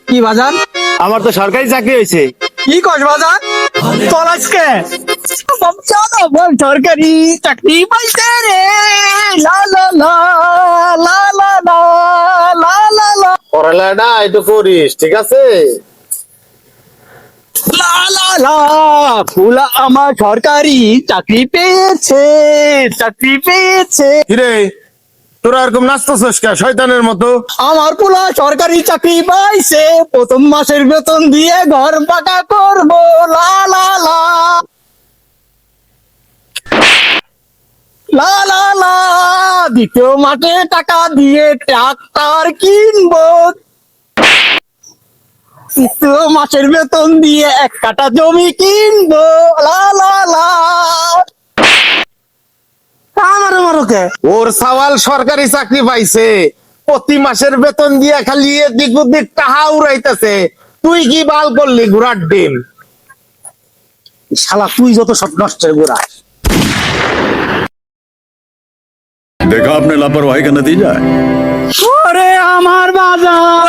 কি বাজার? আমার তো সরকারি চাকরি হয়েছে। কি কস বাজার? তোর আজকে বল সরকারি চাকরি পাইছে রে। লা লা লা লা লা লা লা লা লা পড়ালেখাটা একটু করিস, ঠিক আছে? লা লা লা ফুলা আমার সরকারি চাকরি পেয়েছে, চাকরি পেয়েছে। কিরে, তোরা এরকম নাচতেছিস কে শয়তানের মতো? আমার পোলা সরকারি চাকরি পাইছে, প্রথম মাসের বেতন দিয়ে ঘর পাকা করবো। লা লা লা লা লা লা দ্বিতীয় মাসে টাকা দিয়ে ট্রাক্টর কিনবো। তৃতীয় মাসের বেতন দিয়ে 1 কাঠা জমি কিনবো। লা লা লা আমার মারোকে ওর সওয়াল সরকারি চাকরি পাইছে, প্রতি মাসের বেতন দিয়ে খালি এদিক ওদিক টাহা উড়াইতেছে। তুই কি বাল করলি ঘোড়ার ডিম? শালা তুই যত সব নষ্টের গোড়া। देखा आपने लापरवाही का नतीजा है। ওরে আমার বাজার